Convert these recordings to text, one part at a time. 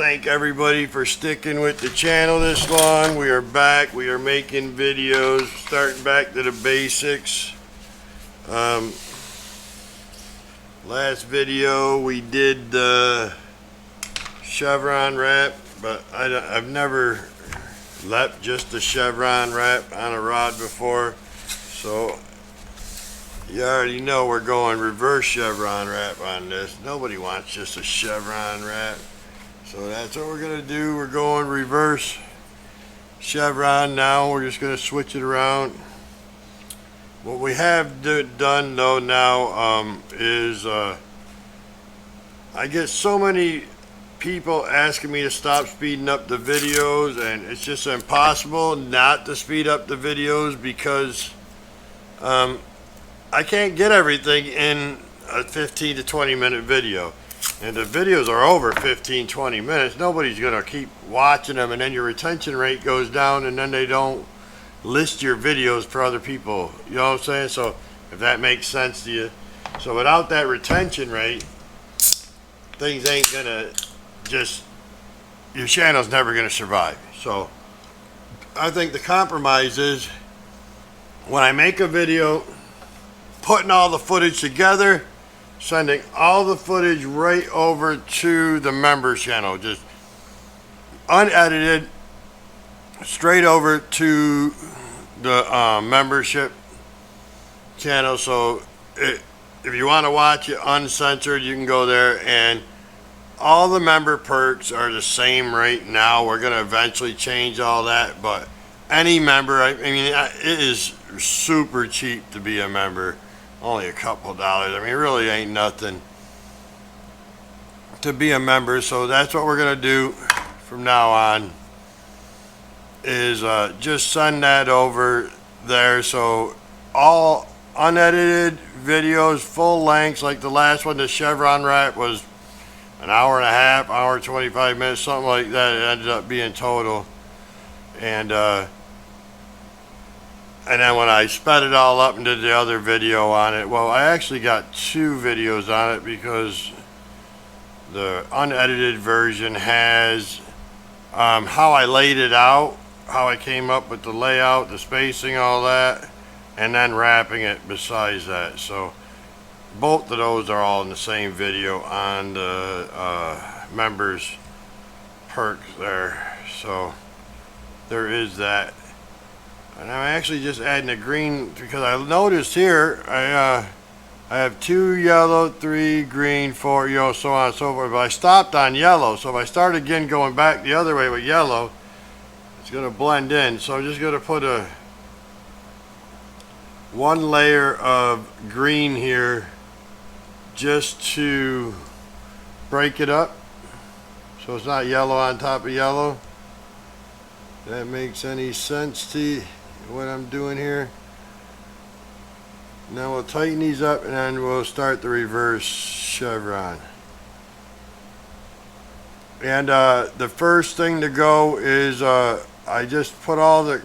thank everybody for sticking with the channel this long. We are back. We are making videos, starting back to the basics. Last video we did the chevron wrap, but I've never left just the chevron wrap on a rod before, so you already know we're going reverse chevron wrap on this. Nobody wants just a chevron wrap, so that's what we're gonna do. We're going reverse chevron now. We're just gonna switch it around. What we have done though now is I get so many people asking me to stop speeding up the videos, and it's just impossible not to speed up the videos because I can't get everything in a 15 to 20 minute video, and the videos are over 15-20 minutes. Nobody's gonna keep watching them, and then your retention rate goes down, and then they don't list your videos for other people, you know what I'm saying? So if that makes sense to you. So without that retention rate, things ain't gonna your channel's never gonna survive. So I think the compromise is when I make a video, putting all the footage together, sending all the footage right over to the members channel, just unedited, straight over to the membership channel. So if you want to watch it uncensored, you can go there, and all the member perks are the same right now. We're going to eventually change all that, but any member, I mean, it is super cheap to be a member. Only a couple dollars. I mean, it really ain't nothing to be a member. So that's what we're going to do from now on, is just send that over there. So all unedited videos, full lengths, like the last one, the chevron wrap was an hour and a half, hour 25 minutes, something like that. It ended up being total. And then when I sped it all up and did the other video on it, well, I actually got two videos on it, because the unedited version has how I laid it out, how I came up with the layout, the spacing, all that, and then wrapping it besides that. So both of those are all in the same video on the members perks there. So there is that. And I'm actually just adding a green, because I noticed here I have 2 yellow, 3 green, 4, you know, so on and so forth. But I stopped on yellow, so if I start again going back the other way with yellow, it's going to blend in. So I'm just going to put one layer of green here just to break it up, so it's not yellow on top of yellow. That makes any sense to you, what I'm doing here? Now we'll tighten these up, and then we'll start the reverse chevron. And the first thing to go is I just put all the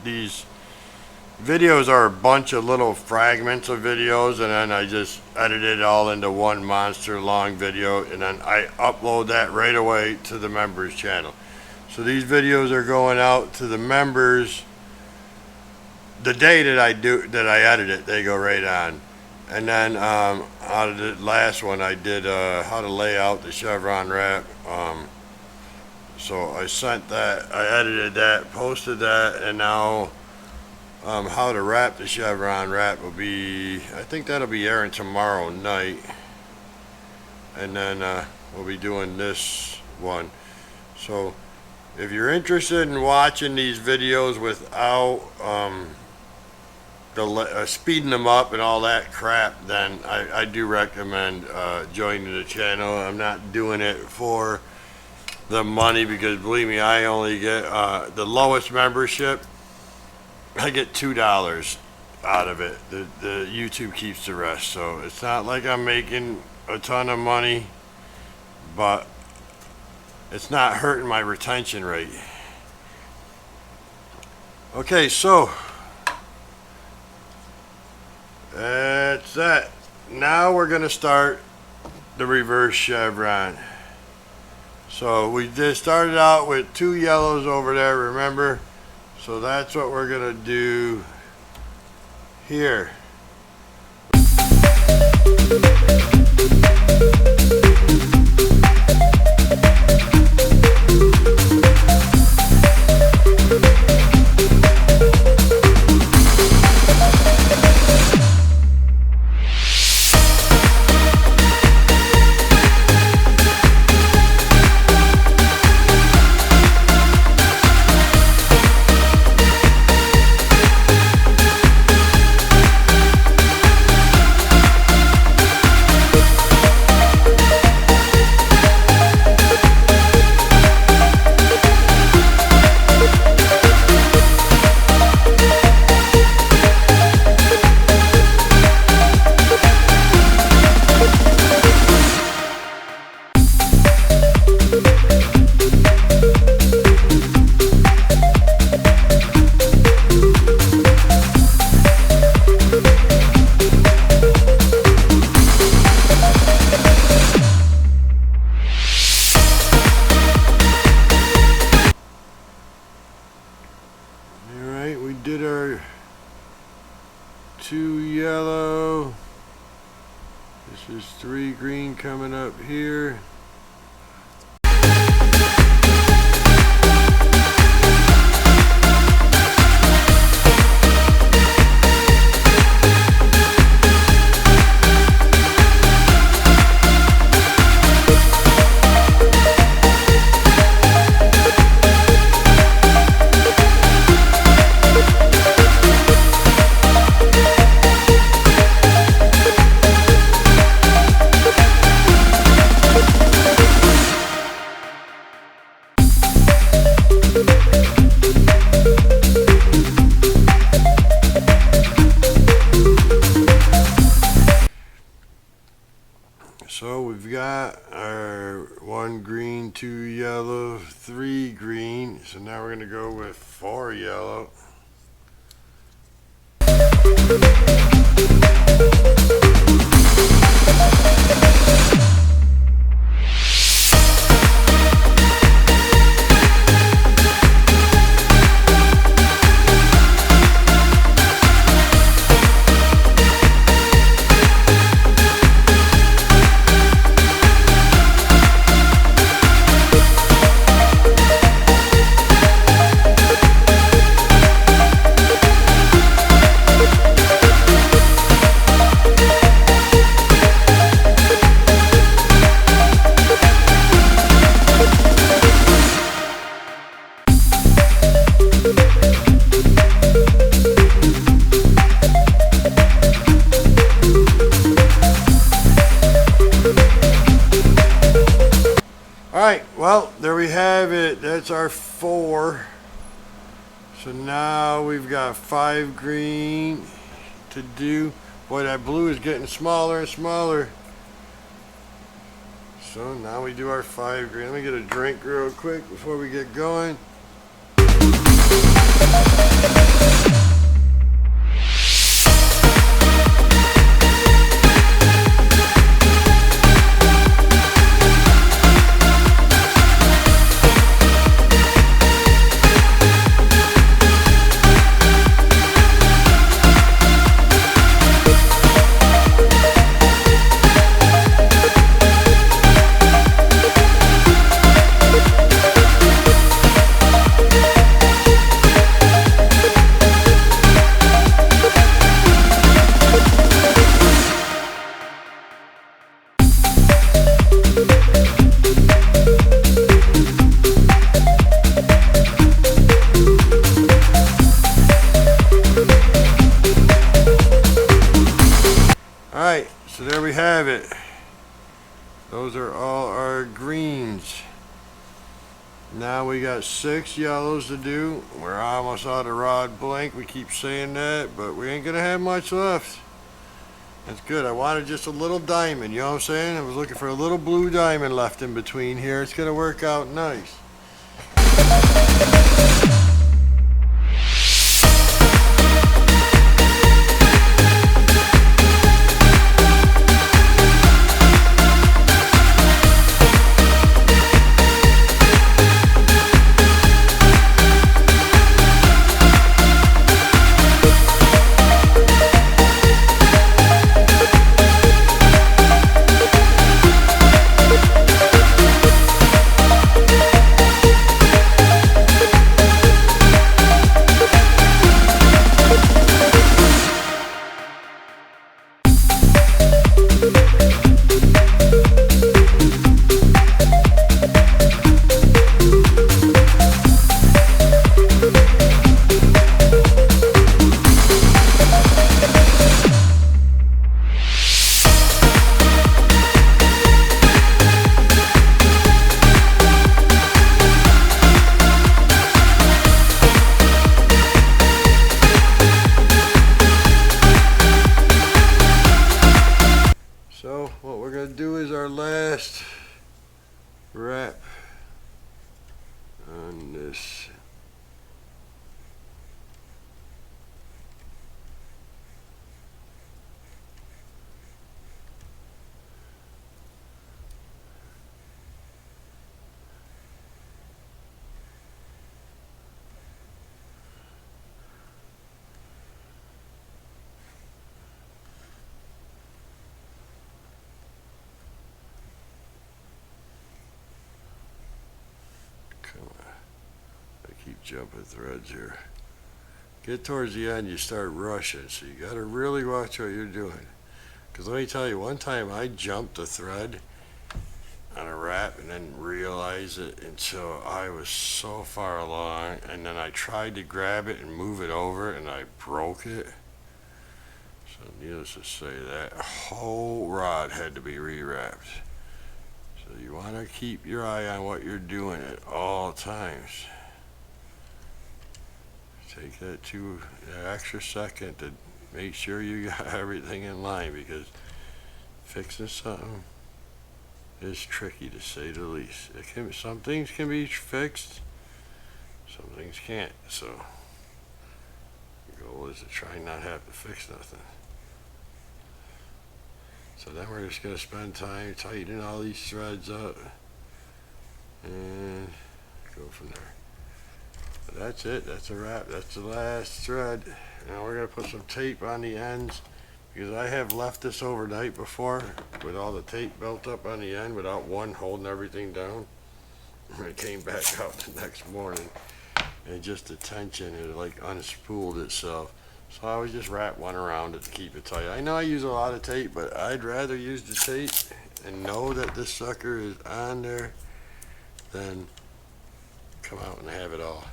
these videos are a bunch of little fragments of videos, and then I just edited it all into one monster long video, and then I upload that right away to the members channel. So these videos are going out to the members the day that I edit it. They go right on. And then out of the last one, I did how to lay out the chevron wrap. So I sent that, I edited that, posted that, and now how to wrap the chevron wrap will be, I think that'll be airing tomorrow night. And then we'll be doing this one. So if you're interested in watching these videos without speeding them up and all that crap, then I do recommend joining the channel. I'm not doing it for the money, because believe me, I only get the lowest membership. I get $2 out of it. The YouTube keeps the rest, so it's not like I'm making a ton of money, but it's not hurting my retention rate. Okay, so that's that. Now we're going to start the reverse chevron. So we just started out with 2 yellows over there, remember? So that's what we're gonna do here. Alright, we did our 2 yellow. This is 3 green coming up here. So we've got our 1 green, 2 yellow, 3 green. So now we're going to go with 4 yellow. Alright, well, there we have it. That's our 4. So now we've got 5 green to do. Boy, that blue is getting smaller and smaller. So now we do our 5 green. Let me get a drink real quick before we get going. Alright, so there we have it. Those are all our greens. Now we got 6 yellows to do. We're almost out of rod blank. We keep saying that, but we ain't gonna have much left. That's good. I wanted just a little diamond, you know what I'm saying? I was looking for a little blue diamond left in between here. It's gonna work out nice. last wrap on this. Keep jumping threads here. Get towards the end, you start rushing, so you got to really watch what you're doing. Because let me tell you, one time I jumped a thread on a wrap and didn't realize it until I was so far along, and then I tried to grab it and move it over and I broke it. So needless to say, that whole rod had to be rewrapped. So you want to keep your eye on what you're doing at all times. Take that extra second to make sure you got everything in line, because fixing something is tricky, to say the least. Some things can be fixed, some things can't. So the goal is to try not have to fix nothing. So then we're just going to spend time tightening all these threads up and go from there. But that's it. That's a wrap. That's the last thread. Now we're going to put some tape on the ends, because I have left this overnight before with all the tape built up on the end without one holding everything down. And it came back out the next morning, and just the tension, it like unspooled itself. So I always just wrap one around it to keep it tight. I know I use a lot of tape, but I'd rather use the tape and know that this sucker is on there than come out and have it all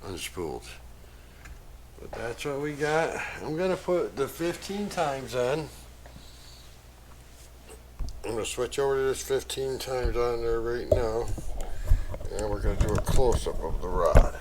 unspooled. But that's what we got. I'm going to put the 15 times on. I'm going to switch over to this 15 times on there right now. And we're going to do a close-up of the rod.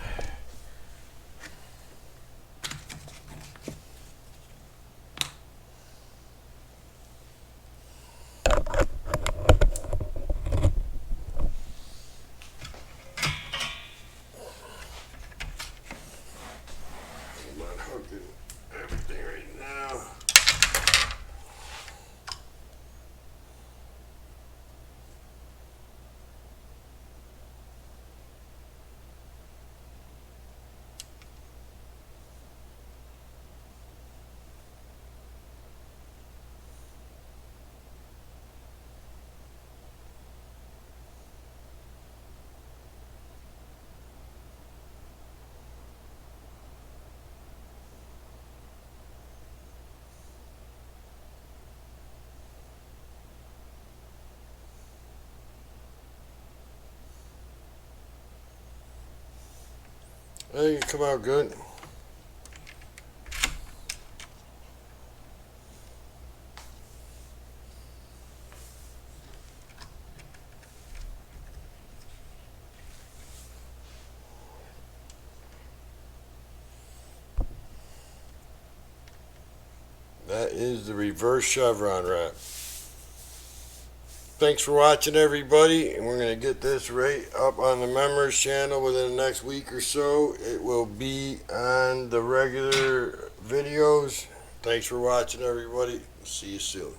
Everything right now. I think it come out good. That is the reverse chevron wrap. Thanks for watching, everybody, and we're going to get this right up on the members channel within the next week or so. It will be on the regular videos. Thanks for watching, everybody. See you soon.